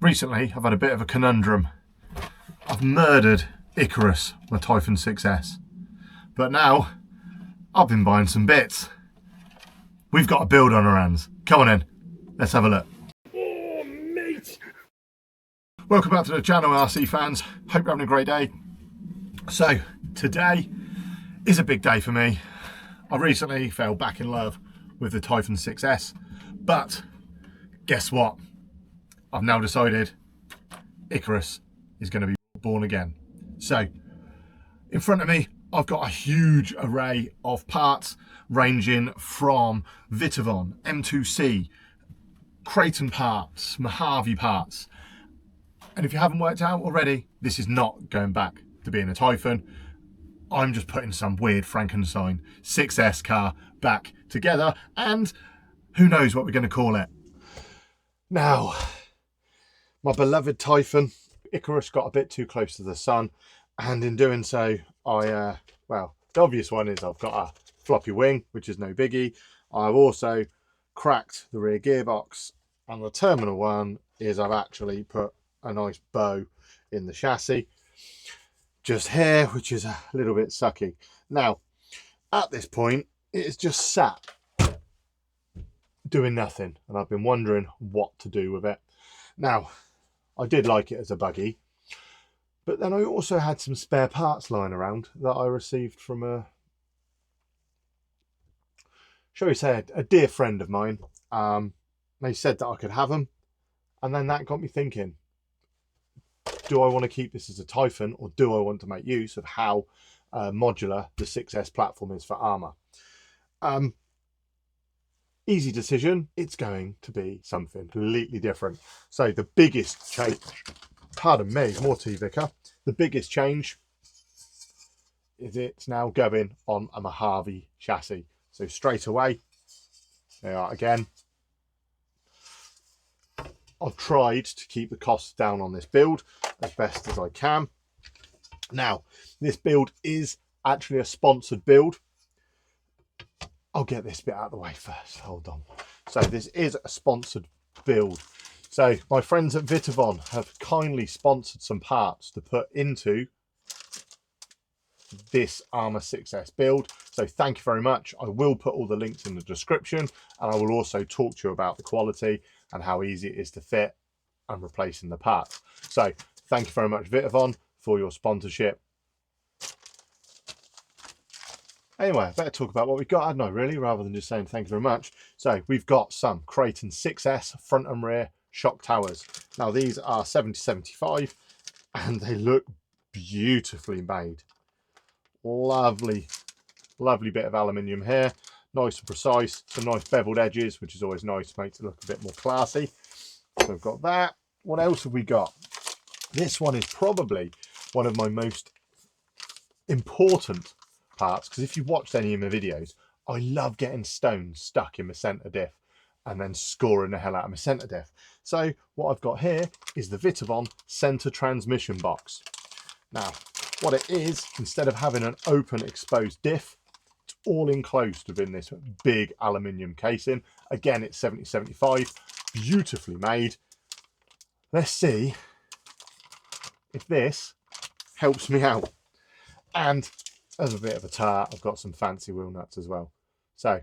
Recently, I've had a bit of a conundrum. I've murdered Icarus, my Typhon 6S. But now, I've been buying some bits. We've got a build on our hands. Come on in, let's have a look. Oh, mate! Welcome back to the channel, RC fans. Hope you're having a great day. So, today is a big day for me. I recently fell back in love with the Typhon 6S, but guess what? I've now decided Icarus is going to be born again. So, in front of me, I've got a huge array of parts ranging from Vitavon, M2C, Kraton parts, Mojave parts. And if you haven't worked out already, this is not going back to being a Typhon. I'm just putting some weird Frankenstein 6S car back together, and who knows what we're going to call it. Now, my beloved Typhon, Icarus got a bit too close to the sun, and in doing so, well, the obvious one is I've got a floppy wing, which is no biggie. I've also cracked the rear gearbox, and the terminal one is I've actually put a nice bow in the chassis just here, which is a little bit sucky. Now, at this point, it is just sat doing nothing, and I've been wondering what to do with it. Now, I did like it as a buggy, but then I also had some spare parts lying around that I received from a, shall we say, a dear friend of mine. They said that I could have them, and then that got me thinking, do I want to keep this as a Typhon, or do I want to make use of how modular the 6S platform is for ARRMA? Easy decision, it's going to be something completely different. So the biggest change, pardon me, more tea vicar, the biggest change is it's now going on a Mojave chassis. So straight away, there are again. I've tried to keep the costs down on this build as best as I can. Now, this build is actually a sponsored build. I'll get this bit out of the way first, hold on. So this is a sponsored build. So my friends at Vitavon have kindly sponsored some parts to put into this ARRMA 6S build. So thank you very much. I will put all the links in the description, and I will also talk to you about the quality and how easy it is to fit and replacing the parts. So thank you very much, Vitavon, for your sponsorship. Anyway, I better talk about what we've got, hadn't I, really, rather than just saying thank you very much. So we've got some Kraton 6S front and rear shock towers. Now these are 70/75 and they look beautifully made. Lovely, lovely bit of aluminium here. Nice and precise, some nice beveled edges, which is always nice, makes it look a bit more classy. So we've got that. What else have we got? This one is probably one of my most important parts, because if you watched any of my videos, I love getting stones stuck in my centre diff and then scoring the hell out of my centre diff. So what I've got here is the Vitavon centre transmission box. Now, what it is, instead of having an open exposed diff, it's all enclosed within this big aluminium casing. Again, it's 70/75, beautifully made. Let's see if this helps me out. And as a bit of a tart, I've got some fancy wheel nuts as well. So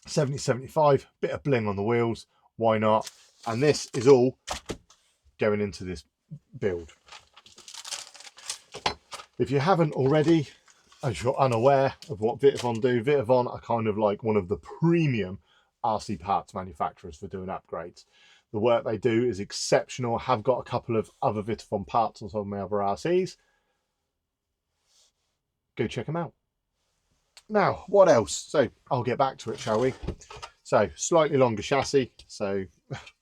70/75, bit of bling on the wheels, why not? And this is all going into this build. If you haven't already, as you're unaware of what Vitavon do, Vitavon are kind of like one of the premium RC parts manufacturers for doing upgrades. The work they do is exceptional. I have got a couple of other Vitavon parts on some of my other RCs. Go check them out. Now, what else? So I'll get back to it, shall we? So slightly longer chassis. So,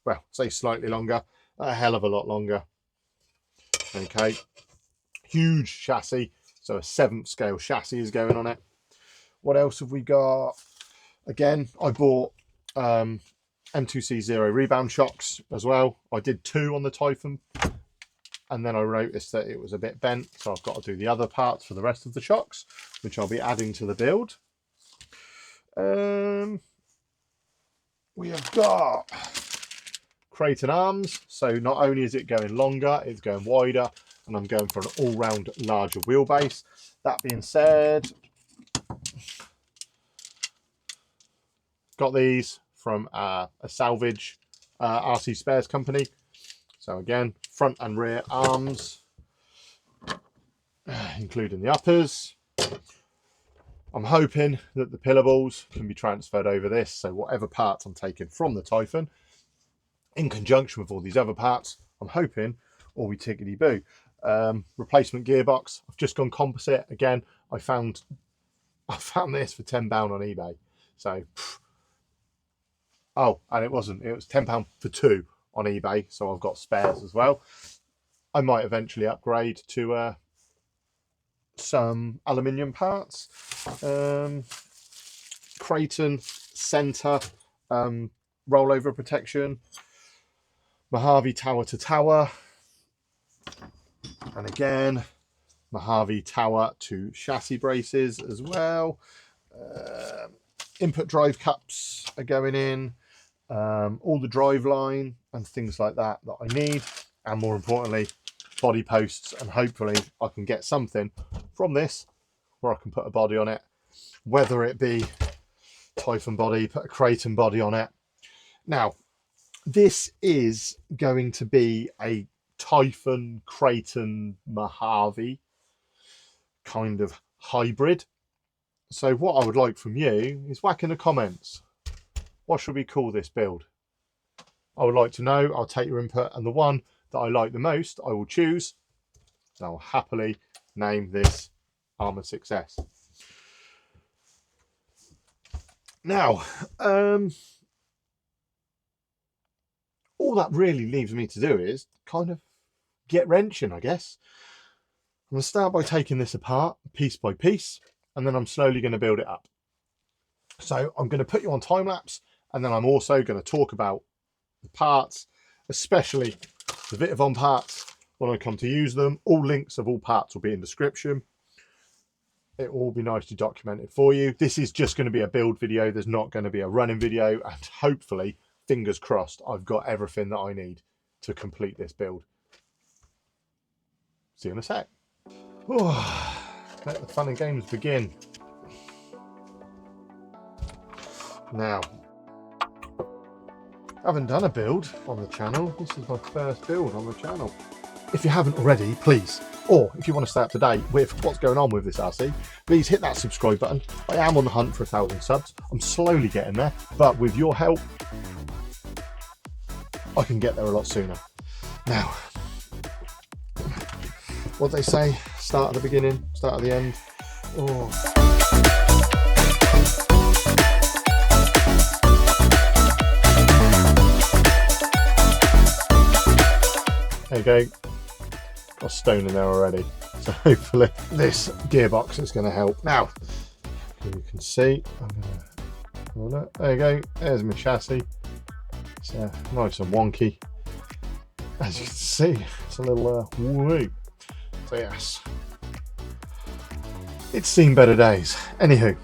well, say slightly longer, a hell of a lot longer. Okay. Huge chassis. So a 7th scale chassis is going on it. What else have we got? Again, I bought M2C Rebound shocks as well. I did 2 on the Typhon, and then I noticed that it was a bit bent, so I've got to do the other parts for the rest of the shocks, which I'll be adding to the build. We have got Kraton arms, so not only is it going longer, it's going wider, and I'm going for an all-round larger wheelbase. That being said, got these from a salvage RC spares company. So again, front and rear arms, including the uppers. I'm hoping that the pillar balls can be transferred over this, so whatever parts I'm taking from the Typhon, in conjunction with all these other parts, I'm hoping all be tickety-boo. Replacement gearbox, I've just gone composite. Again, I found this for £10 on eBay. So, oh, and it was £10 for 2 on eBay, so I've got spares as well. I might eventually upgrade to some aluminium parts. Kraton center rollover protection, Mojave tower to tower, and again Mojave tower to chassis braces as well. Input drive cups are going in, all the drive line and things like that I need, and more importantly body posts, and hopefully I can get something from this where I can put a body on it, whether it be Typhon body, put a Kraton body on it. Now this is going to be a Typhon Kraton Mojave kind of hybrid. So what I would like from you is whack in the comments, what should we call this build? I would like to know. I'll take your input, and the one that I like the most I will choose, and I'll happily name this ARRMA Success. Now all that really leaves me to do is kind of get wrenching, I guess. I'm going to start by taking this apart piece by piece, and then I'm slowly going to build it up. So I'm going to put you on time lapse, and then I'm also going to talk about the parts, especially the Vitavon parts when I come to use them. All links of all parts will be in description. It will all be nicely documented for you. This is just going to be a build video. There's not going to be a running video, and hopefully, fingers crossed, I've got everything that I need to complete this build. See you in a sec. Oh, let the fun and games begin. Now, I haven't done a build on the channel. This is my first build on the channel. If you haven't already, please, or if you want to stay up to date with what's going on with this RC, please hit that subscribe button. I am on the hunt for 1,000 subs. I'm slowly getting there, but with your help, I can get there a lot sooner. Now, what they say, start at the beginning, start at the end. Oh. There you go, got a stone in there already, so hopefully this gearbox is going to help. Now, you can see, I'm going to roll it. There you go, there's my chassis. It's nice and wonky. As you can see, it's a little woo. So yes, it's seen better days. Anywho,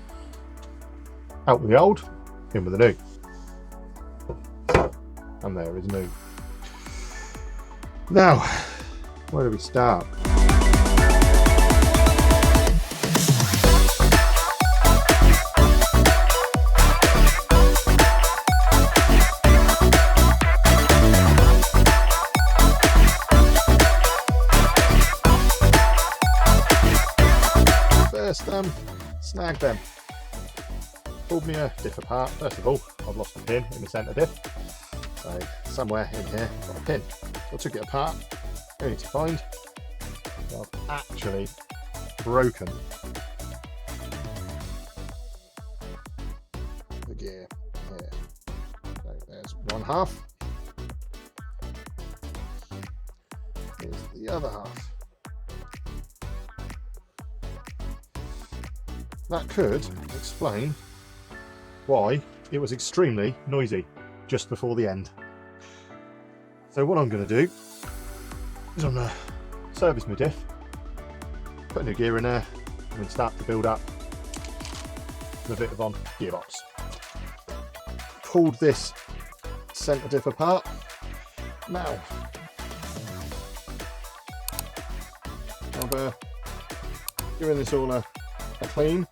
out with the old, in with the new. And there is new. Now, where do we start? First, snag them. Pulled me a diff apart. First of all, I've lost a pin in the centre diff. So somewhere in here, I've got a pin. I took it apart, only to find I've actually broken the gear here. So there's one half, here's the other half. That could explain why it was extremely noisy just before the end. So what I'm going to do is I'm going to service my diff, put a new gear in there, and then start to build up the Vitavon gearbox. Pulled this centre diff apart, Now, I've given this all a clean,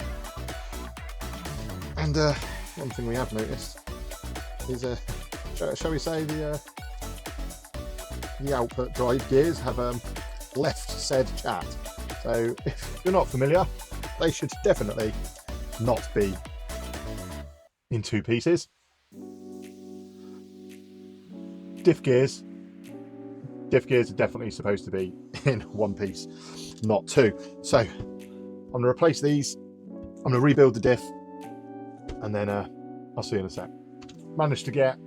and one thing we have noticed is, shall we say, the output drive gears have left said chat. So if you're not familiar, they should definitely not be in two pieces. Diff gears are definitely supposed to be in one piece, not two. So I'm going to replace these, I'm going to rebuild the diff, and then I'll see you in a sec. Managed to get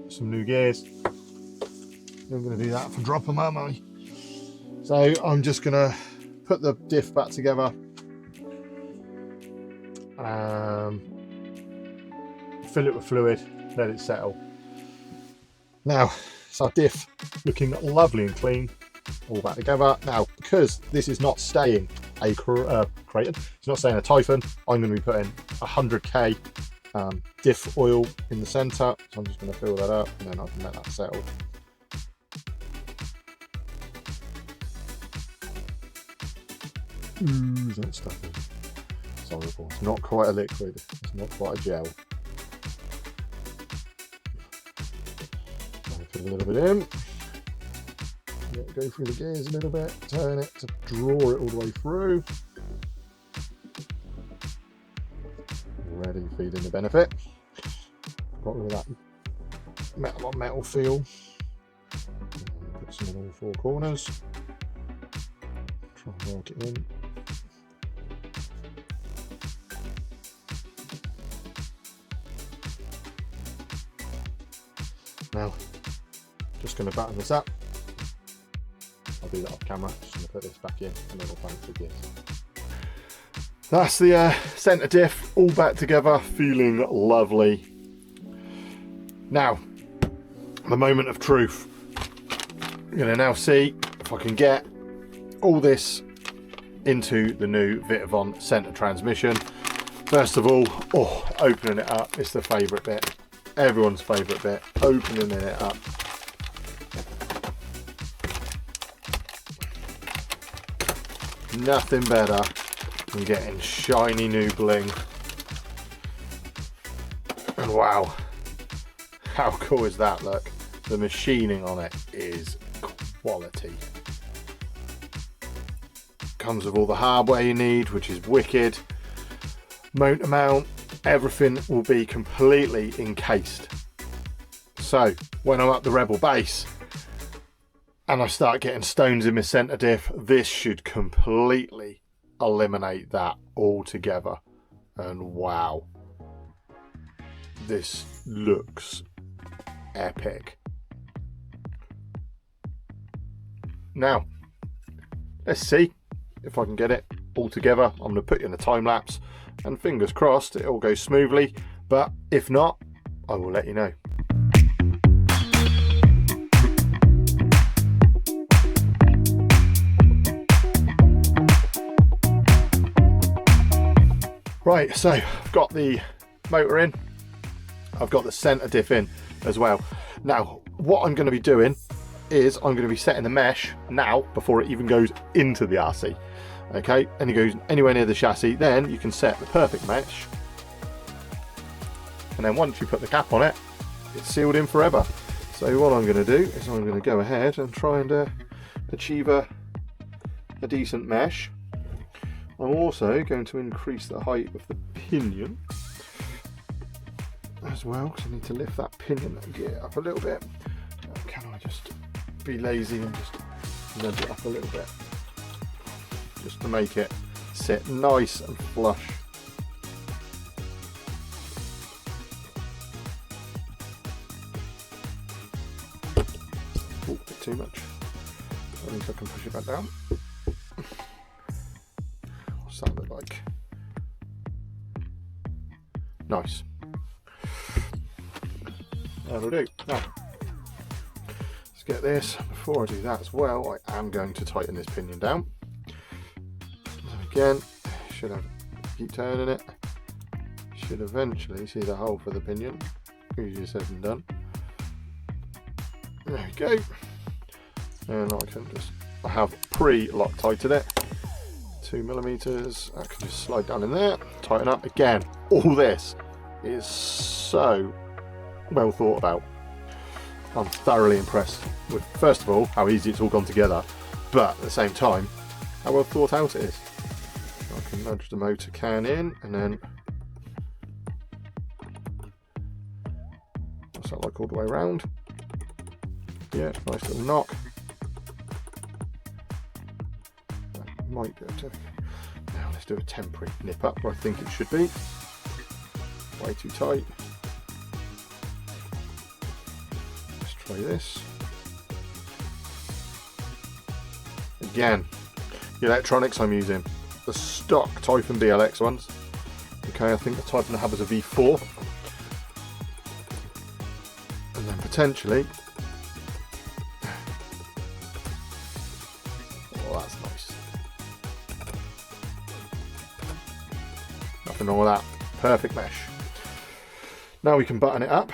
some new gears. I'm going to do that from drop them, aren't I? So I'm just going to put the diff back together, fill it with fluid, let it settle. Now, it's our diff looking lovely and clean, all back together. Now, because this is not staying a Kraton, it's not staying a Typhon, I'm going to be putting 100k diff oil in the centre. So I'm just going to fill that up, and then I can let that settle. Ooh, that stuff is horrible. It's not quite a liquid, it's not quite a gel. Put a little bit in, let it go through the gears a little bit, turn it to draw it all the way through. Ready, feeding the benefit. Got rid of that metal on metal feel. Put some in all four corners. Try and work it in. Now, just going to batten this up. I'll do that off camera. Just going to put this back in, and then we'll find the gears. That's the centre diff all back together, feeling lovely. Now, the moment of truth. I'm going to now see if I can get all this into the new Vitavon centre transmission. First of all, opening it up, it's the favourite bit. Everyone's favourite bit, opening it up. Nothing better than getting shiny new bling. And wow, how cool is that look? The machining on it is quality. Comes with all the hardware you need, which is wicked. Motor mount, everything will be completely encased. So when I'm up the Rebel base and I start getting stones in my centre diff, this should completely eliminate that altogether. And wow, this looks epic. Now, let's see if I can get it all together. I'm going to put you in a time lapse, and fingers crossed it all goes smoothly, but if not, I will let you know. Right, so I've got the motor in, I've got the centre diff in as well. Now, what I'm going to be doing is I'm going to be setting the mesh now before it even goes into the RC. Okay, and it goes anywhere near the chassis, then you can set the perfect mesh. And then once you put the cap on it, it's sealed in forever. So what I'm going to do is I'm going to go ahead and try and achieve a decent mesh. I'm also going to increase the height of the pinion as well, because I need to lift that pinion gear up a little bit. Can I just be lazy and just nudge it up a little bit, just to make it sit nice and flush. Oh, a bit too much. At least I can push it back down. What's that look like? Nice. That'll do. Now, let's get this. Before I do that as well, I am going to tighten this pinion down. Again, should have, keep turning it. Should eventually see the hole for the pinion. Easier said than done. There we go. And I have pre-Loctited it. 2mm. I can just slide down in there, tighten up. Again, all this is so well thought about. I'm thoroughly impressed with, first of all, how easy it's all gone together, but at the same time, how well thought out it is. I can nudge the motor can in, and then what's that like all the way around? Yeah, nice little knock. That might be able to. Now let's do a temporary nip up where I think it should be. Way too tight. Let's try this. Again, the electronics I'm using, the stock Typhon BLX ones. Okay, I think the Typhon hub is a V4. And then potentially, oh, that's nice. Nothing wrong with that. Perfect mesh. Now we can button it up.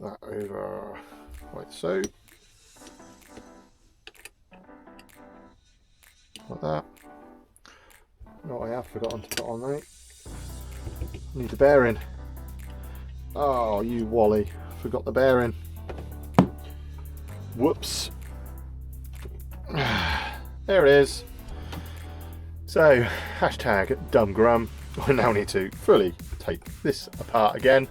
That over like so. Like that. No, I have forgotten to put on, mate. Need the bearing. Oh, you Wally. Forgot the bearing. Whoops. There it is. So, hashtag dumb grum. I now need to fully take this apart again,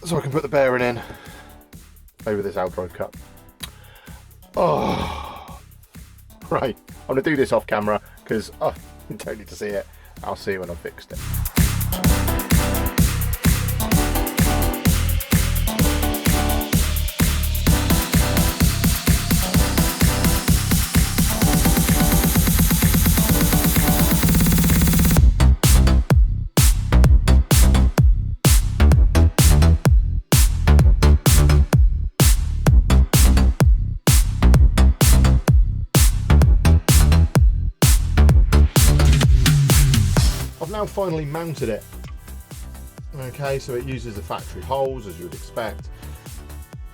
so I can put the bearing in over this outdrive cup. Oh, right. I'm going to do this off camera because I don't need to see it. I'll see you when I've fixed it. Now finally mounted it. Okay, so it uses the factory holes as you would expect.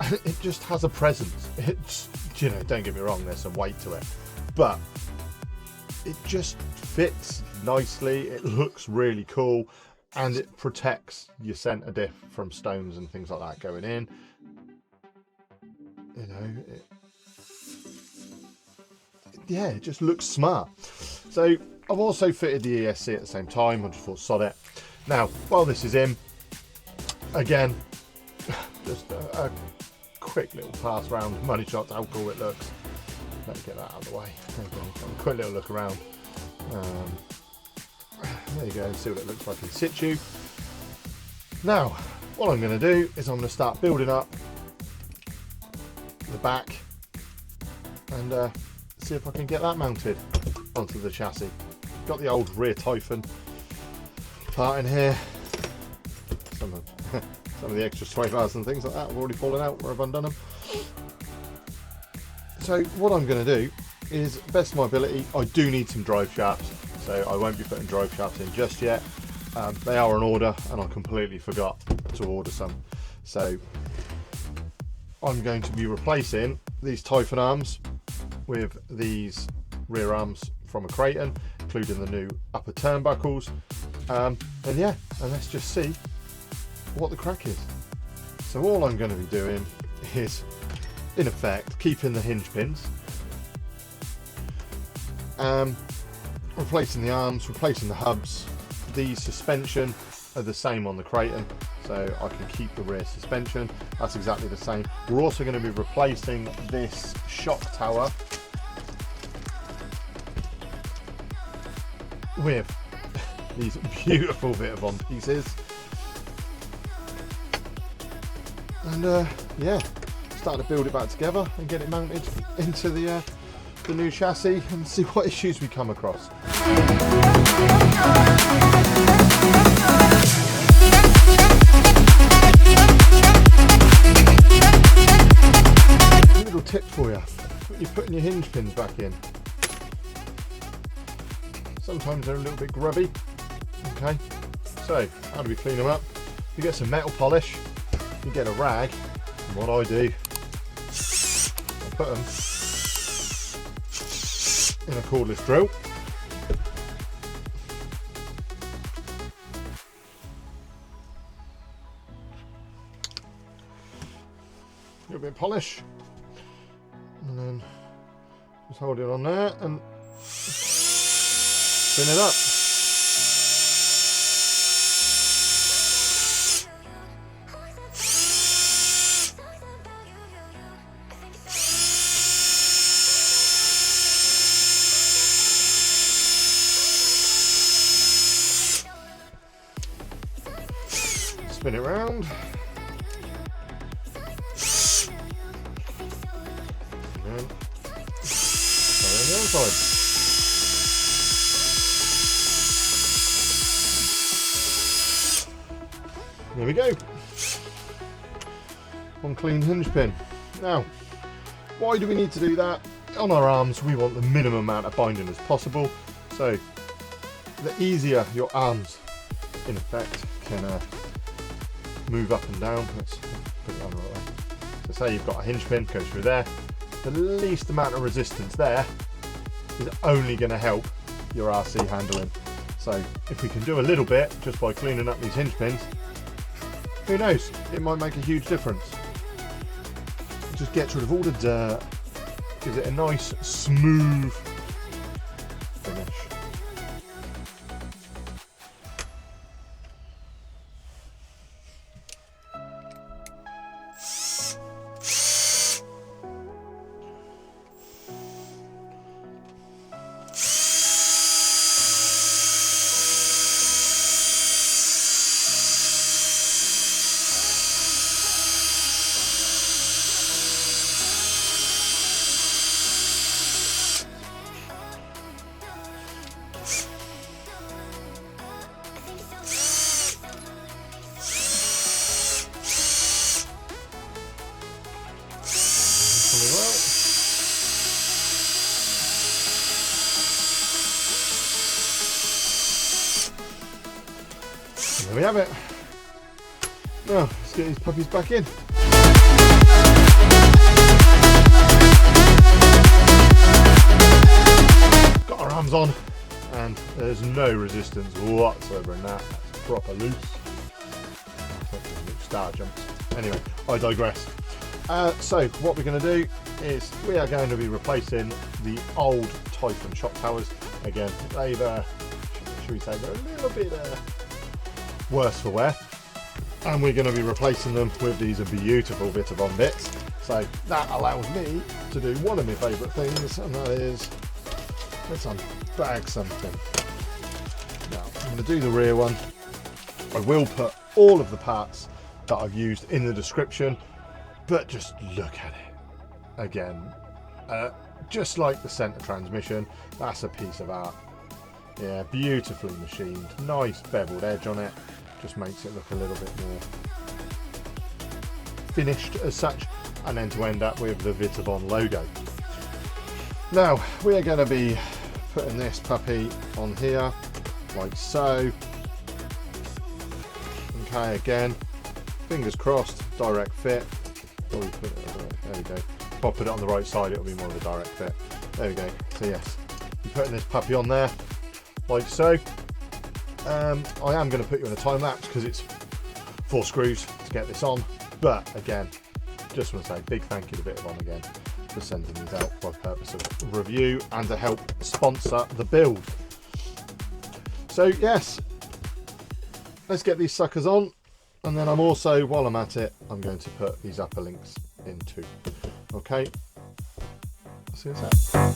It just has a presence. It's, you know, don't get me wrong, there's some weight to it, but it just fits nicely. It looks really cool, and it protects your center diff from stones and things like that going in. You know, yeah, it just looks smart. So I've also fitted the ESC at the same time. I just thought sod it. Now, while this is in, again, just a quick little pass around, money shots, how cool it looks. Let me get that out of the way. There you go. A quick little look around. There you go, see what it looks like in situ. Now, what I'm going to do is I'm going to start building up the back and see if I can get that mounted onto the chassis. Got the old rear Typhon part in here. Some of the extra sway bars and things like that have already fallen out where I've undone them. So what I'm going to do is, best of my ability, I do need some drive shafts, so I won't be putting drive shafts in just yet. They are on order and I completely forgot to order some. So I'm going to be replacing these Typhon arms with these rear arms from a Kraton, including the new upper turnbuckles. And yeah, and let's just see what the crack is. So all I'm going to be doing is, in effect, keeping the hinge pins, replacing the arms, replacing the hubs. The suspension are the same on the Kraton, so I can keep the rear suspension. That's exactly the same. We're also going to be replacing this shock tower with these beautiful Vitavon pieces. And yeah, start to build it back together and get it mounted into the new chassis and see what issues we come across. A little tip for you: you're putting your hinge pins back in. Sometimes they're a little bit grubby. Okay, so how do we clean them up? you get some metal polish, you get a rag, and what I do, I put them in a cordless drill. A little bit of polish, and then just hold it on there and spin it up. Spin it round. And then on the other side. There we go. One clean hinge pin. Now, why do we need to do that? On our arms, we want the minimum amount of binding as possible. So, the easier your arms, in effect, can move up and down. Let's put it on the right way. So say you've got a hinge pin, goes through there. The least amount of resistance there is only going to help your RC handling. So if we can do a little bit just by cleaning up these hinge pins, who knows, it might make a huge difference. It just gets rid of all the dirt, gives it a nice smooth finish. There we have it. Now, let's get these puppies back in. Got our arms on, and there's no resistance whatsoever in that. That's proper loose. Star jumps. Anyway, I digress. So what we're going to do is we are going to be replacing the old Typhon shock towers. Again, they've, should we say, they're a little bit worse for wear, and we're going to be replacing them with these beautiful Vitavon bits. So that allows me to do one of my favourite things, and that is, let's unbag something. Now I'm going to do the rear one. I will put all of the parts that I've used in the description, but just look at it again. Just like the centre transmission, that's a piece of art. Yeah, beautifully machined, nice beveled edge on it, just makes it look a little bit more finished as such, and then to end up with the Vitavon logo. Now we are going to be putting this puppy on here like so. Okay, again, fingers crossed, direct fit. Oh, we put it, there we go. If I put it on the right side, it'll be more of a direct fit. There we go. So yes, I'm putting this puppy on there like so. I am going to put you in a time lapse because it's 4 screws to get this on, but again, just want to say big thank you to Vitavon again for sending these out for the purpose of review and to help sponsor the build. So yes, let's get these suckers on, and then I'm also, while I'm at it, I'm going to put these upper links in too. Okay, see you in a sec.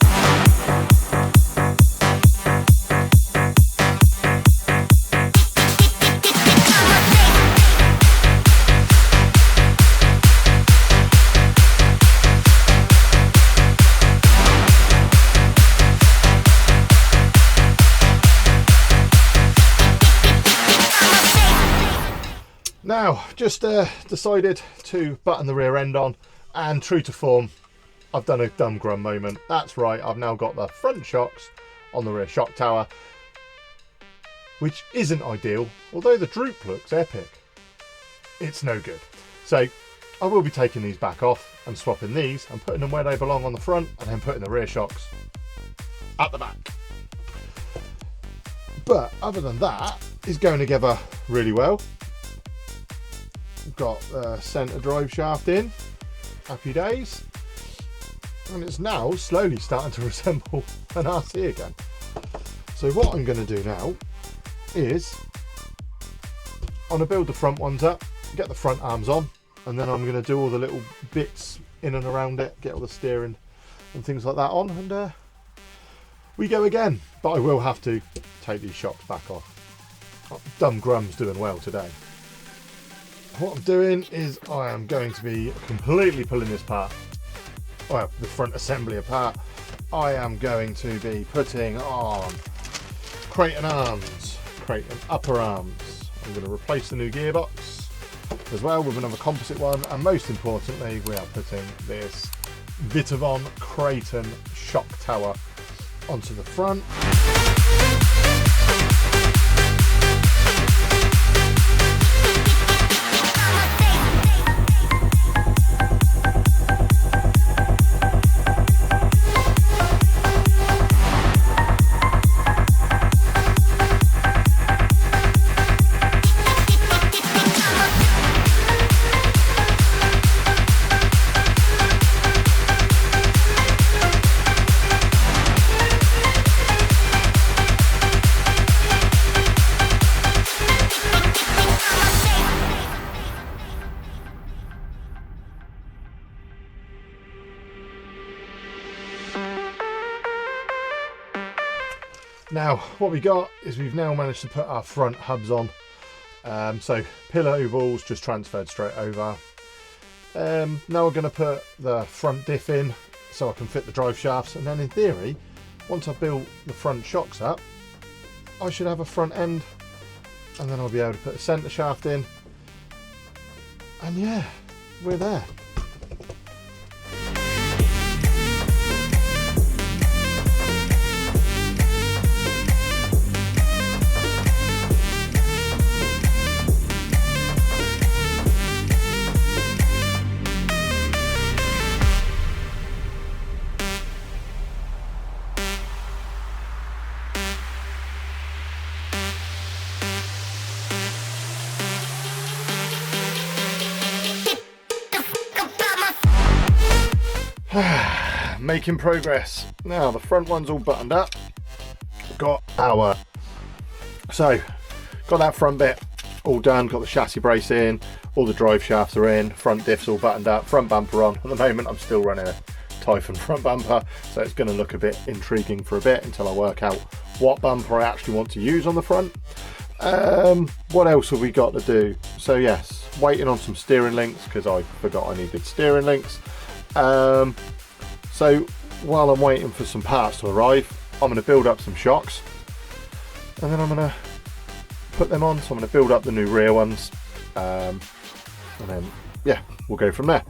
Now, just decided to button the rear end on, and true to form, I've done a dumb grum moment. That's right, I've now got the front shocks on the rear shock tower, which isn't ideal, although the droop looks epic. it's no good. So I will be taking these back off and swapping these and putting them where they belong on the front, and then putting the rear shocks at the back. But other than that, it's going together really well. We've got the centre drive shaft in, happy days, and it's now slowly starting to resemble an RC again. So what I'm going to do now is I'm going to build the front ones up, get the front arms on, and then I'm going to do all the little bits in and around it, get all the steering and things like that on, and we go again. But I will have to take these shocks back off. Dumb Grum's doing well today. What I'm doing is I am going to be completely pulling this apart, well, the front assembly apart. I am going to be putting on Kraton arms, Kraton upper arms. I'm going to replace the new gearbox as well with another composite one, and most importantly we are putting this Vitavon Kraton shock tower onto the front. Now what we got is we've now managed to put our front hubs on. So pillow balls just transferred straight over. Now we're going to put the front diff in so I can fit the drive shafts, and then in theory, once I build the front shocks up, I should have a front end, and then I'll be able to put a centre shaft in, and yeah, we're there. Making progress. Now the front one's all buttoned up. Got that front bit all done, got the chassis brace in, all the drive shafts are in, front diff's all buttoned up, front bumper on. At the moment I'm still running a Typhon front bumper, so it's going to look a bit intriguing for a bit until I work out what bumper I actually want to use on the front. What else have we got to do? So yes, waiting on some steering links because I forgot I needed steering links. So while I'm waiting for some parts to arrive, I'm going to build up some shocks, and then I'm going to put them on. So I'm going to build up the new rear ones, and then yeah, we'll go from there.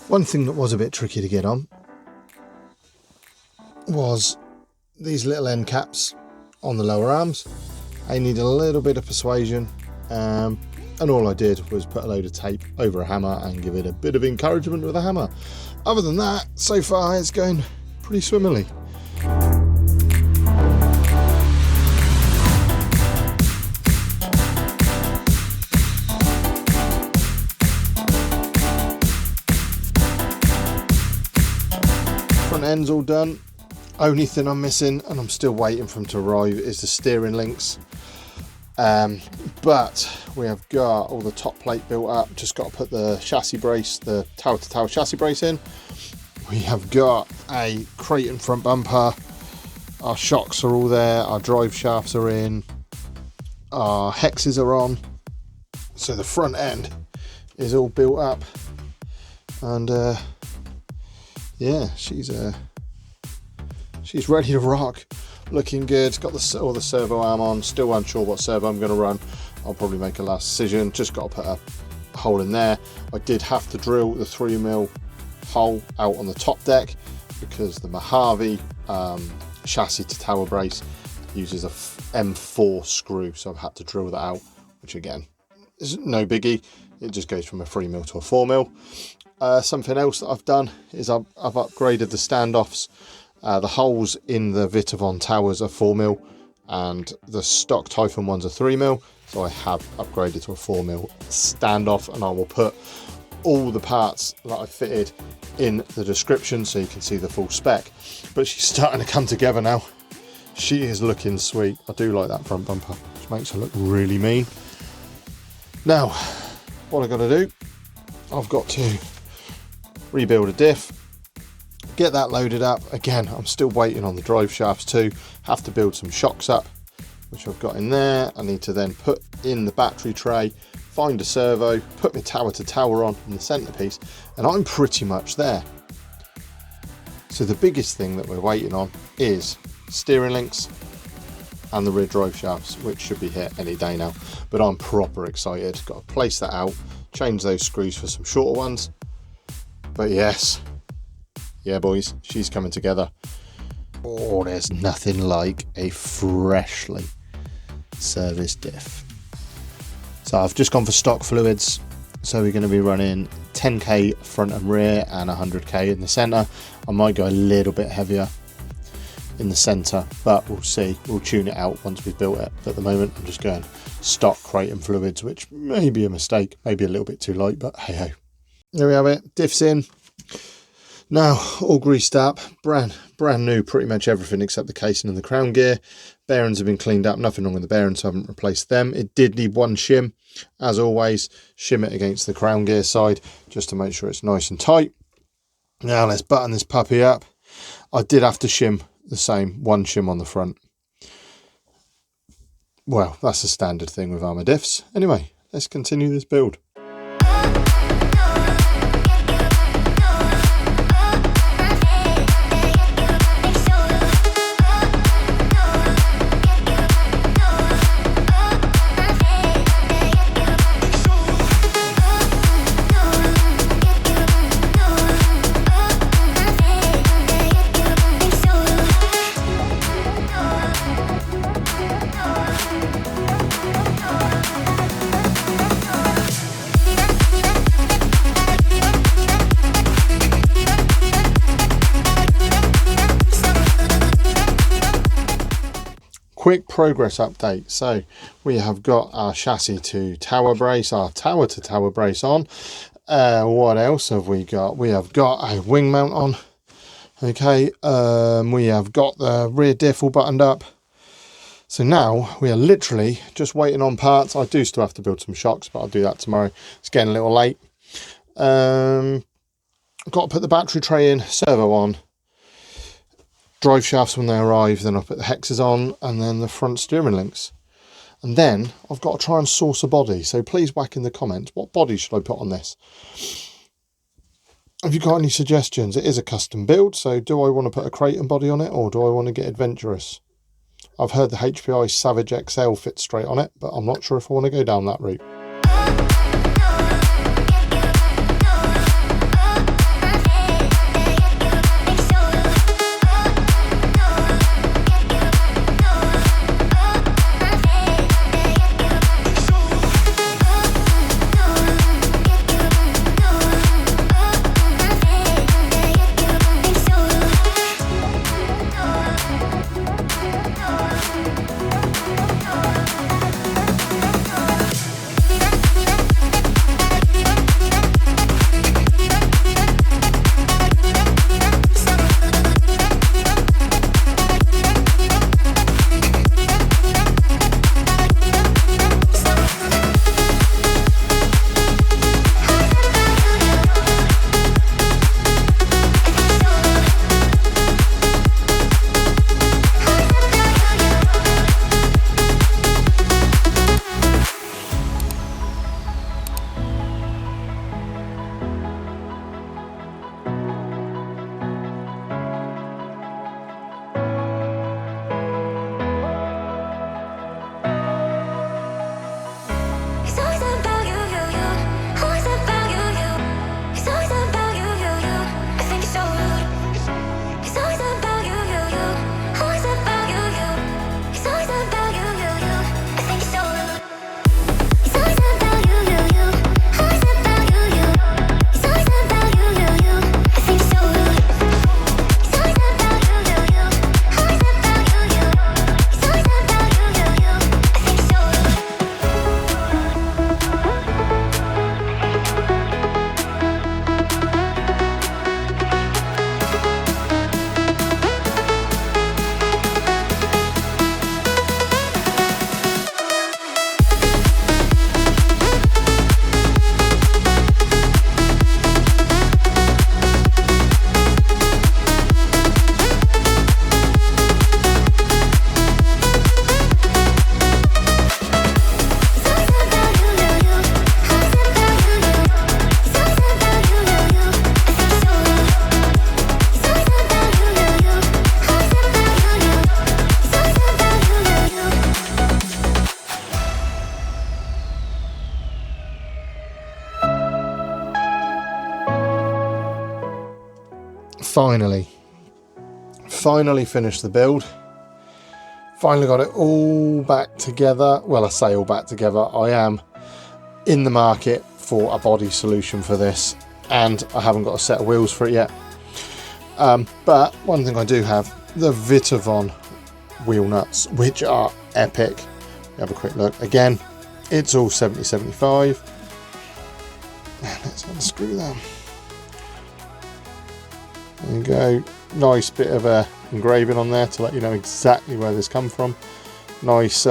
One thing that was a bit tricky to get on was these little end caps on the lower arms. I needed a little bit of persuasion, and all I did was put a load of tape over a hammer and give it a bit of encouragement with a hammer. Other than that, so far it's going pretty swimmingly. Front end's all done. Only thing I'm missing, and I'm still waiting for them to arrive, is the steering links. But we have got all the top plate built up. Just got to put the chassis brace, the tower-to-tower chassis brace in. We have got a Kraton front bumper Our shocks are all there, our drive shafts are in, our hexes are on, so the front end is all built up, and yeah, she's ready to rock, looking good. Got all the servo arm on, still unsure what servo I'm going to run. I'll probably make a last decision. Just got to put a hole in there. I did have to drill the 3mm hole out on the top deck because the Mojave chassis to tower brace uses a M4 screw, so I've had to drill that out, which again is no biggie. It just goes from a 3mm to a 4mm. Something else that I've done is I've upgraded the standoffs. The holes in the Vitavon towers are 4mm and the stock Typhon ones are 3mm, so I have upgraded to a 4mm standoff, and I will put all the parts that I fitted in the description so you can see the full spec. But she's starting to come together now. She is looking sweet. I do like that front bumper, which makes her look really mean. Now, what I've got to do, I've got to rebuild a diff, get that loaded up. Again, I'm still waiting on the drive shafts too. Have to build some shocks up, which I've got in there. I need to then put in the battery tray, find a servo, put my tower to tower on the centerpiece, and I'm pretty much there. So the biggest thing that we're waiting on is steering links and the rear drive shafts, which should be here any day now. But I'm proper excited. Got to place that out, change those screws for some shorter ones. But yes, yeah boys, she's coming together. Oh, there's nothing like a freshly serviced diff. So I've just gone for stock fluids. So we're going to be running 10k front and rear and 100k in the center. I might go a little bit heavier in the center, but we'll see. We'll tune it out once we've built it. But at the moment I'm just going stock Kraton fluids, which may be a mistake, maybe a little bit too light, but hey ho. There we have it, diffs in. Now all greased up, brand new, pretty much everything except the casing and the crown gear. Bearings have been cleaned up, nothing wrong with the bearings, so I haven't replaced them. It did need one shim, as always. Shim it against the crown gear side just to make sure it's nice and tight. Now let's button this puppy up. I did have to shim the same, one shim on the front. Well, that's a standard thing with ARRMA diffs. Anyway, let's continue this build. Quick progress update. So we have got our chassis to tower brace, our tower to tower brace on. What else have we got? We have got a wing mount on. Okay, we have got the rear diff all buttoned up. So now we are literally just waiting on parts. I do still have to build some shocks, but I'll do that tomorrow. It's getting a little late. I've got to put the battery tray in, servo on, drive shafts when they arrive, then I'll put the hexes on, and then the front steering links. And then I've got to try and source a body. So please whack in the comments, what body should I put on this? Have you got any suggestions? It is a custom build, so do I want to put a Kraton body on it, or do I want to get adventurous? I've heard the HPI Savage XL fits straight on it, but I'm not sure if I want to go down that route. finally finished the build. Finally got it all back together. Well, I say all back together. I am in the market for a body solution for this, and I haven't got a set of wheels for it yet. But one thing I do have, the Vitavon wheel nuts, which are epic. Have a quick look. Again, it's all 70/75. Let's unscrew them. There you go. Nice bit of a engraving on there to let you know exactly where this come from. Nice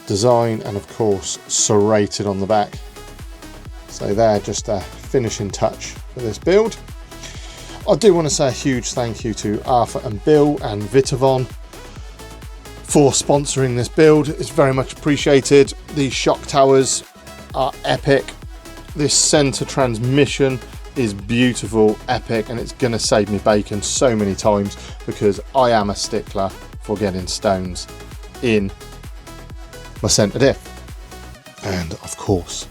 design, and of course serrated on the back. So they're just a finishing touch for this build. I do want to say a huge thank you to Arthur and Bill and Vitavon for sponsoring this build. It's very much appreciated. These shock towers are epic. This center transmission is beautiful, epic, and it's going to save me bacon so many times, because I am a stickler for getting stones in my center diff. And of course,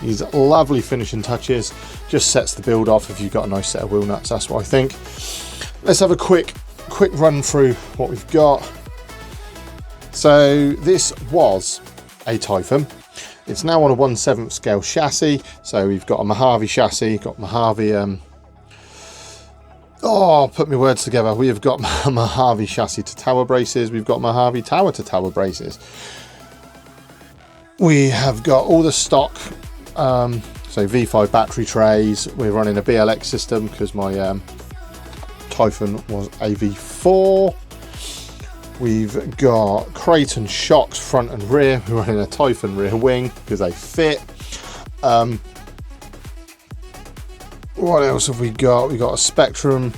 these lovely finishing touches just sets the build off. If you've got a nice set of wheel nuts, that's what I think. Let's have a quick run through what we've got. So this was a Typhon. It's now on a 1/7 scale chassis. So we've got a Mojave chassis, got Mojave, put my words together. We have got Mojave chassis to tower braces. We've got Mojave tower to tower braces. We have got all the stock, so V5 battery trays. We're running a BLX system because my Typhon was a V4. We've got Kraton shocks front and rear. We're running a Typhon rear wing because they fit. What else have we got? We got a Spectrum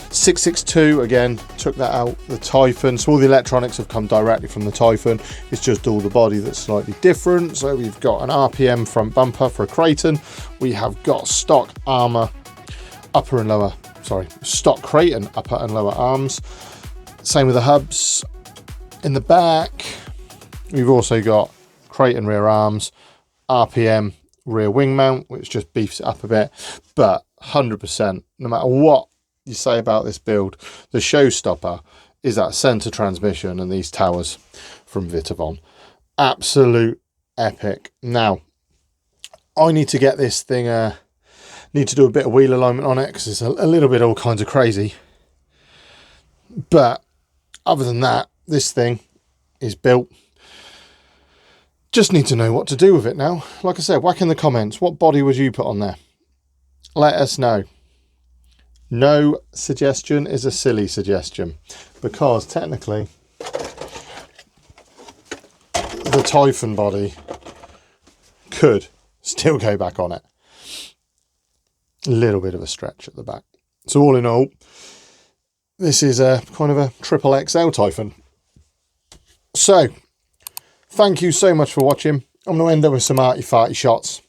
662. Again, took that out the Typhon. So all the electronics have come directly from the Typhon. It's just all the body that's slightly different. So we've got an RPM front bumper for a Kraton. We have got stock ARRMA stock Kraton upper and lower arms. Same with the hubs in the back. We've also got Kraton rear arms, RPM rear wing mount, which just beefs it up a bit. But 100%, no matter what you say about this build, the showstopper is that center transmission and these towers from Vitavon. Absolute epic. Now, I need to get this thing, need to do a bit of wheel alignment on it because it's a little bit all kinds of crazy. But other than that, this thing is built. Just need to know what to do with it now. Like I said, whack in the comments. What body would you put on there? Let us know. No suggestion is a silly suggestion, because technically the Typhon body could still go back on it. A little bit of a stretch at the back. So all in all, this is a kind of a XXXL Typhon. So, thank you so much for watching. I'm going to end up with some arty-farty shots.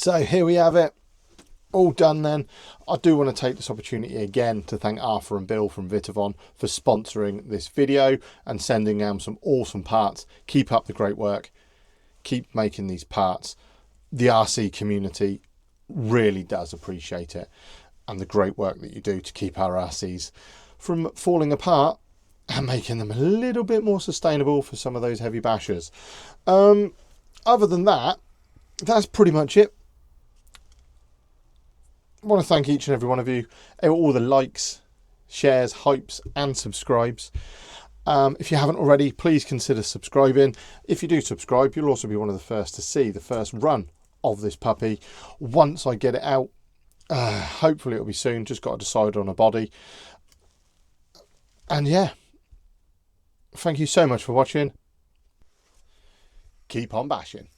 So here we have it, all done then. I do want to take this opportunity again to thank Arthur and Bill from Vitavon for sponsoring this video and sending them some awesome parts. Keep up the great work. Keep making these parts. The RC community really does appreciate it, and the great work that you do to keep our RCs from falling apart and making them a little bit more sustainable for some of those heavy bashers. Other than that, that's pretty much it. I want to thank each and every one of you, all the likes, shares, hypes and subscribes. If you haven't already, please consider subscribing. If you do subscribe, you'll also be one of the first to see the first run of this puppy once I get it out. Hopefully it'll be soon, just got to decide on a body. And yeah, thank you so much for watching. Keep on bashing.